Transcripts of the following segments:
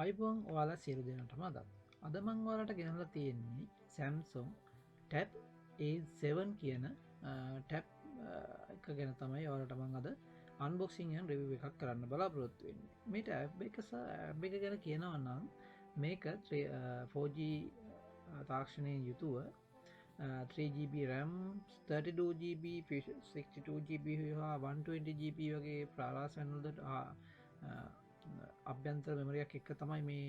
අයිබෝන් ඔයාලා සියලු දෙනටම අද මං ඔයාලට ගෙනල්ලා තියෙන්නේ Samsung ටැබ් A7 කියන ටැබ් එක ගැන තමයි ඔයාලට මං අද අන්බොක්සිං යන් රිවිව් එකක් කරන්න බලාපොරොත්තු වෙන්නේ. මේ ටැබ් එක ගැන කියනවා නම් මේක 4G තාක්ෂණයෙන් යුතුව 3GB RAM 32GB 62GB හා 120GB වගේ ප්‍රාලාසැන්වලට අභ්‍යන්තර මෙමරියක් එක්ක තමයි මේ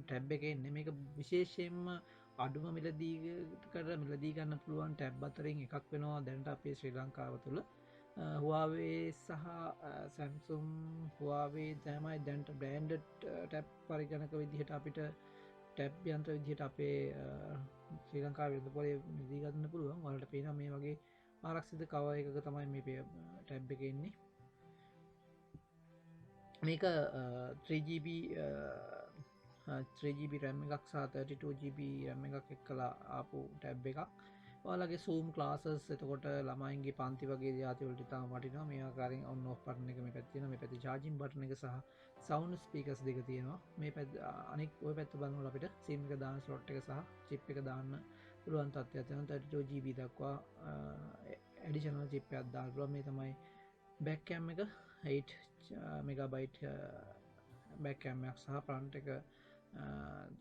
ටැබ් එක එන්නේ. මේක විශේෂයෙන්ම අඩුම මිලදීකට මිලදී ගන්න පුළුවන් ටැබ් අතරින් එකක් වෙනවා දැනට අපේ ශ්‍රී ලංකාව තුළ. Huawei සහ Samsung Huawei තමයි දැනට බ්‍රෑන්ඩඩ් ටැබ් පරිගණක විදිහට අපිට ටැබ් යන්ත්‍ර විදිහට අපේ ශ්‍රී ලංකාව වෙළඳපොලේ මිලදී ගන්න පුළුවන්. ඔයාලට පේනවා මේ වගේ ආරක්ෂිත කවර් එකක තමයි මේ ටැබ් එක එන්නේ. මේක 3GB 3GB RAM එකක් සහ 32GB RAM එකක් එක්කලා ආපු ටැබ් එකක්. ඔයාලගේ Zoom classes එතකොට ළමයින්ගේ පන්ති වගේ જાති වලට ඉතාම වටිනවා. මේ ආකාරයෙන් on off බටන් එක මේ පැත්තේ තියෙනවා. මේ පැත්තේ charging බටන් එක සහ sound speakers දෙක තියෙනවා. මේ පැත්ත අනෙක් ওই පැත්ත බලනකොට අපිට SIM එක දාන slot එක සහ chip එක දාන්න පුළුවන් තත්ත්වයක් තියෙනවා. 32GB දක්වා additional chip එකක් දාන්න පුළුවන්. මේ තමයි back cam එක 8 මෙගබයිට් බැක් කැම්මයක් සහ ප්‍රන්ට් එක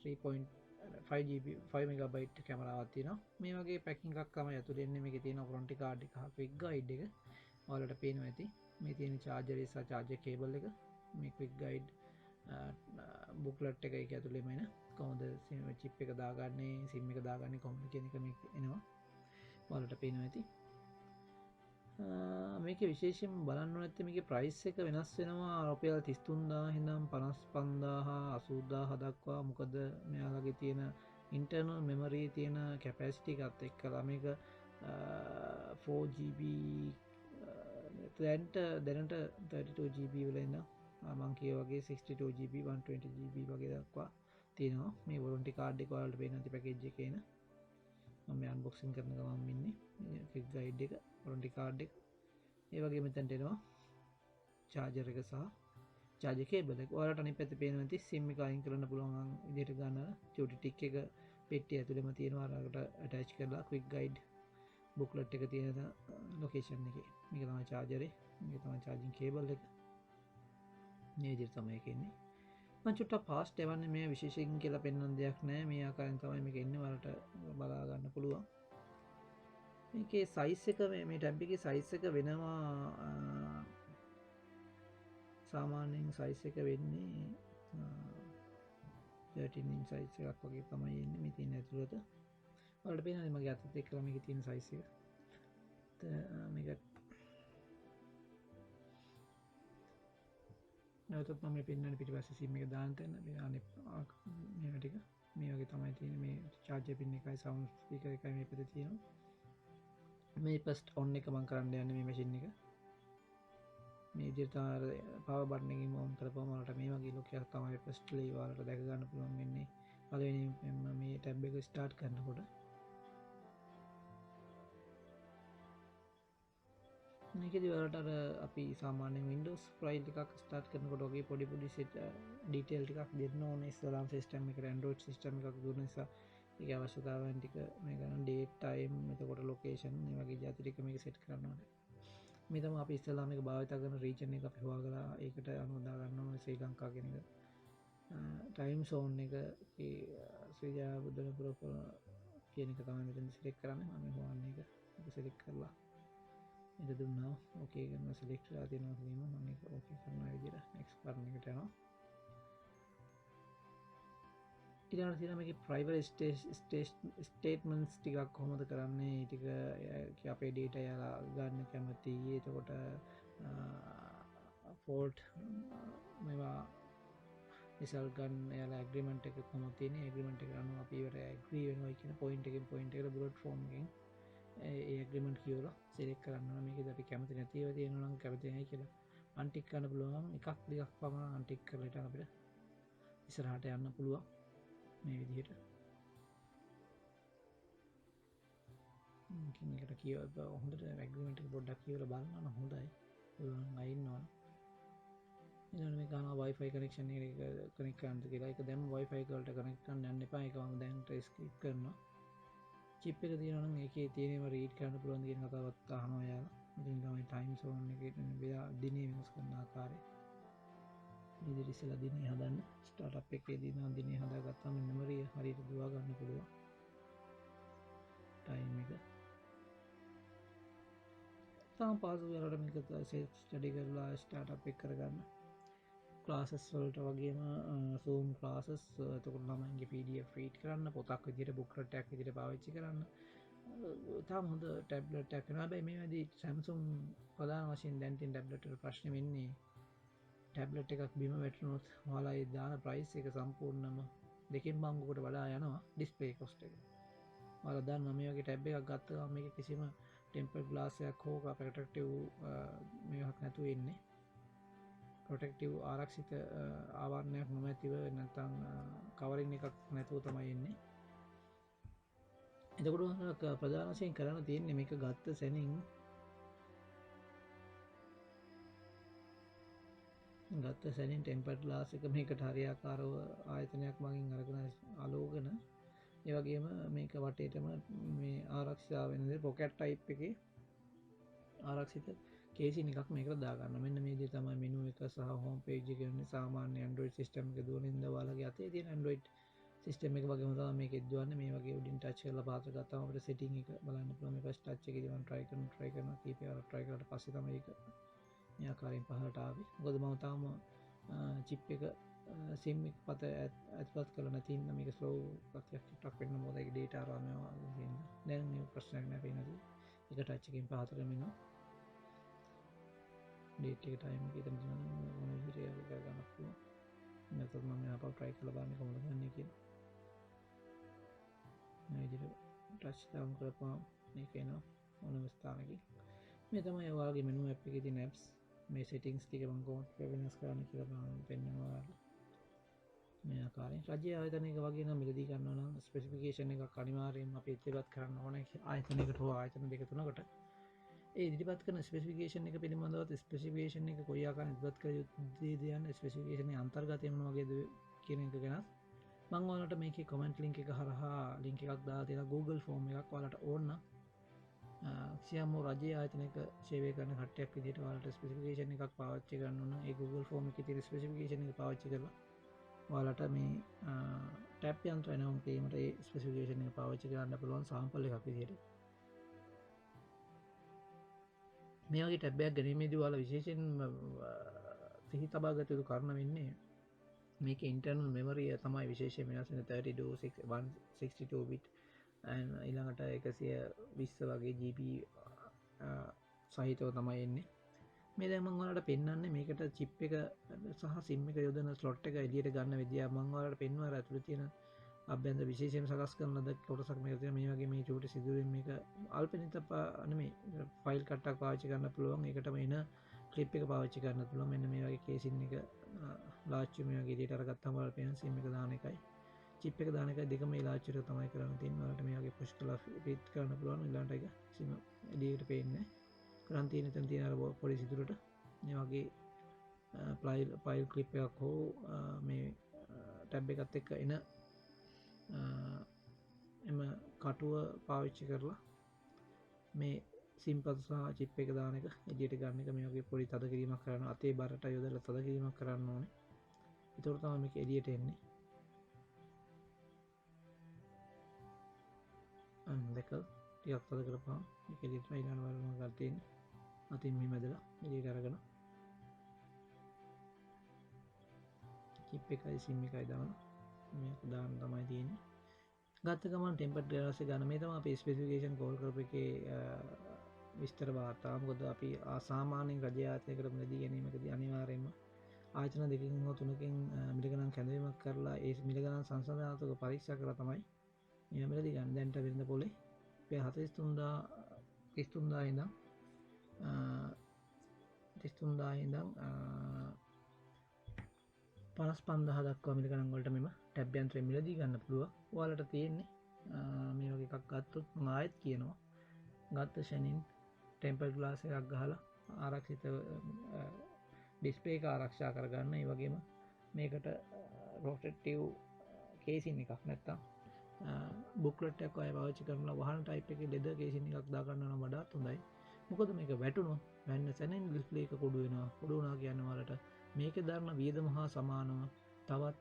3.5 මෙගබයිට් කැමරාවක් තියෙනවා. මේ වගේ පැකින් එකක් තමයි ඇතුළේ එන්නේ. මේකේ තියෙන වොරන්ටි කාඩ් එක හා ක්වික් ගයිඩ් එක ඔයාලට පේනවා ඇති. මේ තියෙන චාර්ජර් සහ චාර්ජර් කේබල් එක, මේ ක්වික් ගයිඩ් බුක්ලට් එක ඒක ඇතුළේම එන කොහොමද චිප් එක දාගන්නේ, සිම් එක දාගන්නේ කොහොමද කියන එක මේක එනවා. ඔයාලට පේනවා ඇති. මේක විශේෂයෙන් බලන්න නැත්තේ මේකේ ප්‍රයිස් එක වෙනස් වෙනවා රුපියල් 33000 ඉඳන් 55000 80000 දක්වා. මොකද මෙයාලගේ තියෙන ඉන්ටර්නල් මෙමරි තියෙන කැපැසිටි එකත් එක්කලා මේක 4GB දැනට 32GB වල ඉඳන් මම කියෝ වගේ 62GB 120GB වගේ දක්වා තියෙනවා. මේ වොරන්ටි කාඩ් එක ඔයාලට පේන නැති පැකේජ් එකේ එන මම අන්බොක්සිං කරන ගමන් ඉන්නේ. ක්වික් ගයිඩ් එක, වොරන්ටි කාඩ් එක, ඒ වගේ මෙතනට එනවා චාර්ජර් එක සහ චාර්ජර් කේබල් එක. ඔයාලට අනිත් පැත්තේ පේනවා ඇති SIM එක අයින් කරන්න පුළුවන් විදිහට ගන්න චූටි ටික් එක පෙට්ටිය ඇතුළේම තියෙනවා. අරකට ඇටච් කරලා ක්වික් ගයිඩ් බුක්ලට් එක තියෙන ලොකේෂන් එකේ. මේක තමයි චාර්ජරේ, මේක තමයි චාර්ජින් කේබල් එක. මේ විදිහට තමයි ඒක එන්නේ. මම චුට්ටක් ෆාස්ට් එවන්නේ. මේ විශේෂයෙන් කියලා පෙන්වන්න දෙයක් නැහැ. මේ ආකාරයෙන් තමයි මේක එන්නේ. ඔයාලට බලා ගන්න පුළුවන්. මේකේ සයිස් එක මේ ටැබ් එකේ සයිස් එක වෙනවා සාමාන්‍යයෙන් සයිස් එක වෙන්නේ 13 inch සයිස් එකක් වගේ තමයි එන්නේ මේ තියෙන ඇතුළත. ඔයාලට පේනවද මගේ අතත් එක්කලා මේකේ තියෙන සයිස් එක. මේක නැවතත් මම මේ පෙන්වන්නේ පිටිපස්සේ SIM එක දාන්න තැන මේ අනිත් මේවා ටික මේ වගේ තමයි තියෙන්නේ. මේ charger pin එකයි sound speaker එකයි මේ පැත්තේ තියෙනවා. මේ ෆස්ට් ඔන් එක මම කරන්න යන්නේ මේ මැෂින් එක. මේ විදිහට තමයි පවර් බටන් එකකින් ඔන් කරපුවම ඔයාලට මේ වගේ ලොක් එකක් තමයි ෆස්ට්ලි ඔයාලට දැක ගන්න පුළුවන් වෙන්නේ. පළවෙනියෙන්ම මේ ටැබ් එක ස්ටාර්ට් කරනකොට මේකේදී ඔයාලට අර අපි සාමාන්‍යයෙන් Windows file එකක් ස්ටාර්ට් කරනකොට වගේ පොඩි set detail ටිකක් දෙන්න ඕනේ. ඉස්ලාම් සිස්ටම් එකට Android සිස්ටම් එකක් දුන්න නිසා ඒක අවශ්‍යතාවයන් ටික මේ ගන්න date time එතකොට location මේ වගේ જાති ටික මේක set කරන්න ඕනේ. මේ තමයි අපි ඉස්ලාම් එක භාවිත කරන region එක අපි හොයාගලා ඒකට අනුව දා ගන්න ඕනේ ශ්‍රී ලංකාව කියන එක. time zone එක ශ්‍රී ජයවර්ධනපුර කියන එක තමයි මෙතන select කරන්නේ. මම හොයන්නේ ඒක select කරලා ඉත දුන්නා ඕකේ කරන select කරලා තියෙනවා කියනවා. මම ඒක ඕකේ කරන විදිහට next button එකට යනවා. ඊළඟට තියෙනවා මේකේ private statements ටිකක් කොහොමද කරන්නේ ටික අපේ data යාලා ගන්න කැමති. එතකොට fault මේවා result ගන්න යාලා agreement එක කොහොමද තියෙන්නේ. agreement එක අනුව අපි ඒවට agree වෙනවා කියන point එකෙන් point එකට bullet form එකෙන් ඒ agreement කියවලා select කරන්න ඕන. මේකද අපි කැමති නැති ඒවා තියෙනවා නම් කැමති නැහැ කියලා untick කරන්න පුළුවන්. එකක් දෙකක් පමණ untick කරලා ඉතින් අපිට ඉස්සරහට යන්න පුළුවන්. මේ විදිහට මේකට කියව හොඳට ඇග්‍රීමන්ට් එක පොඩ්ඩක් කියවලා බලන්න හොඳයි. ඔයගොල්ලෝ අයින්නවා. ඊළඟට මේ ගන්නවා Wi-Fi connection එක connect කරන්නද කියලා. ඒක දැන් Wi-Fi වලට connect කරන්න යන්න එපා. ඒක මම දැන් trace click කරනවා. chip එක තියෙනවා නම් ඒකේ තියෙනව read කරන්න පුළුවන් කියන කතාවත් අහනවා යාලා. ඉතින් තමයි time zone එකේ දිනේ වෙනස් කරන ආකාරය. ඉතින් ඉස්සෙල්ලා දිනේ හදන්න startup එකේදී නම් දිනේ හදාගත්තාම memory හරියට දුවා ගන්න පුළුවන්. time එක තාම පාසු වෙලාවට මේක self study කරලා startup එක කරගන්න. classes වලට වගේම Zoom classes එතකොට ළමයින්ගේ PDF read කරන්න, පොතක් විදිහට book එකක් විදිහට පාවිච්චි කරන්න. තාම හොඳ ටැබ්ලට් එකක් වෙනවා. හැබැයි මේ වැඩි Samsung ප්‍රධාන වශයෙන් දැන් තියෙන ටැබ්ලට් වල ප්‍රශ්නේ වෙන්නේ ටැබ්ලට් එකක් බිම වැටුනොත් ඔයාලා ඒ දාන ප්‍රයිස් එක සම්පූර්ණම දෙකෙන් බංගුවකට වඩා යනවා ඩිස්ප්ලේ කොස්ට් එක. ඔයාලා දන්නවා මේ වගේ ටැබ් එකක් ගත්ත ගමන් මේකේ කිසිම ටෙම්පර් ග්ලාස් එකක් හෝ ප්‍රොටෙක්ටිව් මේවක් නැතුව එන්නේ. ප්‍රොටෙක්ටිව් ආරක්ෂිත ආවරණයක් නොමැතිව නැත්නම් කවරින් එකක් නැතුව තමයි එන්නේ. එතකොට ප්‍රධාන වශයෙන් කරන්න තියෙන්නේ මේක ගත්ත සැනින් ටෙම්පර් ග්ලාස් එක මේකට හරියාකාරව ආයතනයක් මගින් අරගෙන අලෝගන ඒ වගේම මේක වටේටම මේ ආරක්ෂා වෙන දේ පොකට් ටයිප් එකේ ආරක්ෂිත කේසින් එකක් මේකට දාගන්න. මෙන්න මේ දේ තමයි මෙනු එක සහ හෝම් පේජ් එක වෙන්නේ. සාමාන්‍ය Android system එක දුවන ඉඳ ඔයාලගේ අතේ තියෙන Android system එක වගේම තමයි මේකෙත් දුවන්නේ. මේ වගේ උඩින් ටච් කරලා පාත් ගත්තාම අපිට setting එක බලන්න පුළුවන්. මේ ෆස්ට් ටච් එකේදී මම try කරනවා කීපයක් try කරලා පස්සේ තමයි ඒක මේ ආකාරයෙන් පහළට ආවේ. මොකද මම තාම chip එක sim එක පත ඇතුළත් කරලා නැති ඉන්න මේක slow ගතියක් ටිකක් වෙන්න මොකද ඒක data අරම තියෙනවා. දැන් මේ ප්‍රශ්නයක් නැහැ පේනද? එක ටච් එකකින් පහතට මෙනවා. date එක time එක ඉතින් මොන විදිහට ඒක ගන්න පුළුවන්. නැත්නම් මම ආපහු try කරලා බලන්න කොහොමද ගන්නේ කියලා. මේ විදිහට touch down කරපුවම මේක එනවා මොනම ස්ථානකින්. මේ තමයි ඔයාලගේ menu app එකේ තියෙන apps. මේ settings ටික මම කොහොමද වෙනස් කරන්න කියලා මම පෙන්නනවා ඔයාලට. මේ ආකාරයෙන් රජයේ ආයතනයක වගේ නම් මිලදී ගන්නවා නම් specification එකක් අනිවාර්යයෙන්ම අපි ඉදිරිපත් කරන්න ඕනේ ආයතනයකට හෝ ආයතන දෙක තුනකට. ඒ ඉදිරිපත් කරන ස්පෙසිෆිකේෂන් එක පිළිබඳව ස්පෙසිෆිකේෂන් එක කොයි ආකාරයෙන් ඉදිරිපත් කළ යුතුද යන ස්පෙසිෆිකේෂන් එකේ අන්තර්ගතය මොන වගේද කියන එක ගැන මම ඔයාලට මේකේ කමෙන්ට් ලින්ක් එක හරහා ලින්ක් එකක් දාලා තියෙනවා Google form එකක් ඔයාලට ඕන නම් සියම් රජයේ ආයතනයක සේවය කරන කට්ටියක් විදිහට ඔයාලට ස්පෙසිෆිකේෂන් එකක් පාවිච්චි කරන්න ඕන. ඒ Google form එකේ තියෙන ස්පෙසිෆිකේෂන් එක පාවිච්චි කරලා ඔයාලට මේ ටැබ් යන්ත්‍ර වෙනවම කීමට ඒ ස්පෙසිෆිකේෂන් එක පාවිච්චි කරන්න පුළුවන් සාම්පල් එකක් විදිහට. මේ වගේ ටැබ් එකක් ගැනීමේදී ඔයාලා විශේෂයෙන් සිහි තබා ගත යුතු කාරණා වෙන්නේ මේකේ internal memory තමයි විශේෂයෙන් වෙනස් වෙන 162 bit ඊළඟට 120 වගේ GB සහිතව තමයි එන්නේ. මේ දැන් මම ඔයාලට පෙන්නන්නේ මේකට chip එක සහ sim එක යොදන slot එක එළියට ගන්න විදිය මම ඔයාලට පෙන්වුවා අර ඇතුලේ තියෙන අභ්‍යන්තර විශේෂයෙන් සකස් කරන ලද කොටසක් මේක තියෙන මේ වගේ මේ චූටි සිදුවීම් මේක අල්පනිත නෙමෙයි ෆයිල් කට්ටක් පාවිච්චි කරන්න පුළුවන්. ඒකටම එන ක්ලිප් එක පාවිච්චි කරන්න පුළුවන්. මෙන්න මේ වගේ කේසින් එක ලාච්චු මේ වගේ එළියට අරගත්තාම ඔයාලට පේන sim එක දාන එකයි chip එක දාන එකයි දෙකම මේ ලාච්චු එක තමයි කරන්න තියෙන්නේ. ඔයාලට මේ වගේ පුෂ් කරලා ෆීඩ් කරන්න පුළුවන්. ඊළඟට ඒක sim එළියට පේන්නේ කරන් තියෙන තැන තියෙන අර පොඩි සිදුරට මේ වගේ ෆයිල් ක්ලිප් එකක් හෝ මේ ටැබ් එකත් එක්ක එන එම කටුව පාවිච්චි කරලා මේ සිම්පල් සහ chip එක දාන එක එළියට ගන්න එක මේ වගේ පොඩි තද කිරීමක් කරන්න අතේ බරට යොදලා තද කිරීමක් කරන්න ඕනේ. ඒතකොට තමයි මේක එළියට එන්නේ. දෙක ටිකක් තද කරපුවාම මේක එළියට ඊළඟ වලම ගන්න තියෙන්නේ. අතින් මේ මැදලා එළියට අරගෙන chip එකයි sim එකයි දානවා. මේක දාන්න තමයි තියෙන්නේ. ගත්ත ගමන් ටෙම්පර් ග්ලාස් එක ගන්න. මේ තමයි අපි ස්පෙසිෆිකේෂන් කෝල් කරපු එකේ විස්තර වාර්තාව. මොකද අපි සාමාන්‍යයෙන් රජයේ ආයතනයකට මිලදී ගැනීමකදී අනිවාර්යයෙන්ම ආයතන දෙකකින් හෝ තුනකින් මිල ගණන් කැඳවීමක් කරලා ඒ මිල ගණන් සංසන්දනාත්මක පරීක්ෂා කරලා තමයි මේ මිලදී ගන්න. දැන්ට වෙනද පොලේ අපි 33000 ඉඳන් 55000 දක්වා මිල ගණන් වලට මෙම ටැබ් යන්ත්‍රය මිලදී ගන්න පුළුවන්. ඔයාලට තියෙන්නේ මේ වගේ එකක් ගත්තොත් මම ආයෙත් කියනවා ගත්ත ෂණින් ටෙම්පර් ග්ලාස් එකක් ගහලා ආරක්ෂිත ඩිස්ප්ලේ එක ආරක්ෂා කරගන්න. ඒ වගේම මේකට රොටේටිව් කේසින් එකක් නැත්තම් බුක්ලට් එකක් ඔය පාවිච්චි කරන වහන ටයිප් එකේ ලෙදර් කේසින් එකක් දාගන්න නම් වඩාත් හොඳයි. මොකද මේක වැටුණොත් වැන්න සැනින් ඩිස්ප්ලේ එක කුඩු වෙනවා. කුඩු වුණා කියන්නේ වලට මේකේ දරන වියදම හා සමානව තවත්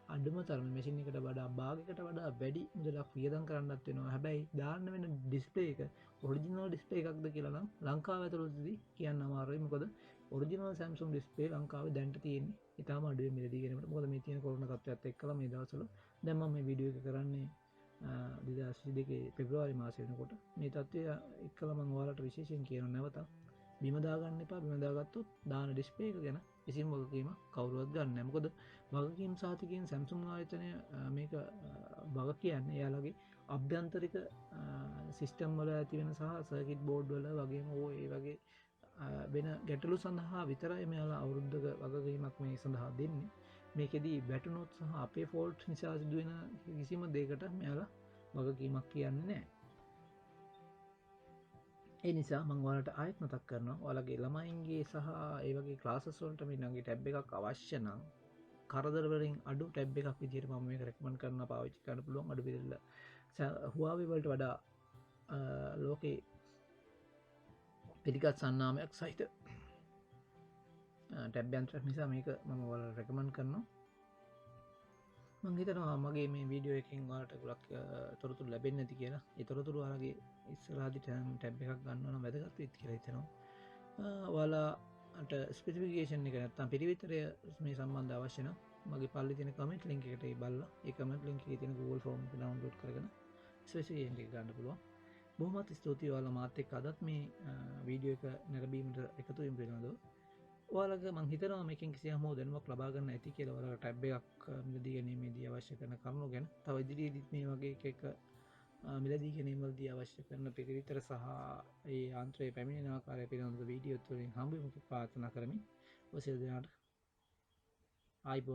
අඩුම තරම මැෂින් එකට වඩා භාගයකට වඩා වැඩි මුදලක් වියදම් කරන්නත් වෙනවා. හැබැයි දාන්න වෙන ඩිස්ප්ලේ එක ඔරිජිනල් ඩිස්ප්ලේ එකක්ද කියලා නම් ලංකාව ඇතුළතදී කියන්න අමාරුයි. මොකද ඔරිජිනල් Samsung ඩිස්ප්ලේ ලංකාවේ දැන්ට තියෙන්නේ ඉතාලම අඩුවෙන් මිලදී ගෙනීමට. මොකද මේ තියෙන කොරෝනා තත්ත්වයත් එක්කලා මේ දවස්වල දැන් මම මේ වීඩියෝ එක කරන්නේ 2022 පෙබ්‍රුවාරි මාසෙ වෙනකොට මේ තත්ත්වය එක්කලා මම ඔයාලට විශේෂයෙන් කියනවා නැවතත් බිම දාගන්න එපා. බිම දාගත්තොත් දාන ඩිස්ප්ලේ එක ගැන කිසිම වගකීමක් කවුරුවත් ගන්න නැහැ. මොකද වගකීම් සහතිකයෙන් Samsung ආයතනය මේක වග කියන්නේ එයාලගේ අභ්‍යන්තරික සිස්ටම් වල ඇති වෙන සහ සර්කිට් බෝඩ් වල වගේම ඒ වගේ වෙන ගැටලු සඳහා විතරයි මෙයාලා අවුරුද්දක වගකීමක් මේ සඳහා දෙන්නේ. මේකෙදී වැටුනොත් සහ අපේ ෆෝල්ට් නිසා සිදුවෙන කිසිම දෙයකට මෙයාලා වගකීමක් කියන්නේ නැහැ. ඒ නිසා මම ඔයාලට ආයෙත් මතක් කරනවා ඔයාලගේ ළමයින්ගේ සහ ඒ වගේ ක්ලාසස් වලට මේ ළඟේ ටැබ් එකක් අවශ්‍ය නම් කරදර වලින් අඩු ටැබ් එකක් විදිහට මම මේක රෙකමන්ඩ් කරනවා පාවිච්චි කරන්න පුළුවන් අඩු විදිහට Huawei වලට වඩා ලෝකේ පිළිගත් සන්නාමයක් සහිත ටැබ් යන්ත්‍රයක් නිසා මේක මම ඔයාලට රෙකමන්ඩ් කරනවා. මම හිතනවා මගේ මේ වීඩියෝ එකෙන් ඔයාලට ගොඩක් තොරතුරු ලැබෙන්නේ නැති කියලා. ඒ තොරතුරු ඔයාලගේ ඉස්සරහදී ටැබ් එකක් ගන්නවා නම් වැදගත් වෙයි කියලා හිතනවා. ඔයාලට ස්පෙસિෆිකේෂන් එක නැත්තම් පිරිවිතරය මේ සම්බන්ධ අවශ්‍ය නම් මගේ පල්ලේ තියෙන කමෙන්ට් ලින්ක් එකට බලලා ඒ කමෙන්ට් ලින්ක් එකේ තියෙන Google form එක download කරගෙන ස්පෙસિෆිකේෂන් එක ගන්න පුළුවන්. බොහොමත් ස්තුතියි ඔයාලා මාත් එක්ක අදත් මේ වීඩියෝ එක නැරඹීමට එකතු වෙන්න පිළිබඳව. ඔයාලගේ මං හිතනවා මේකෙන් කිසියම් හෝ දැනුමක් ලබා ගන්න ඇති කියලා. ඔයාලට ටැබ් එකක් මිලදී ගැනීමේදී අවශ්‍ය කරන කරුණු ගැන තව ඉදිරියේදීත් මේ වගේ එක මිලදී ගැනීමවලදී අවශ්‍ය කරන පිළිවිතර සහ ඒ යාන්ත්‍රයේ පැමිණෙන ආකාරය පිළිබඳව වීඩියෝ තුලින් හම්බෙමු ප්‍රාර්ථනා කරමි. ඔය සියලු දෙනාට ආයිබෝන්.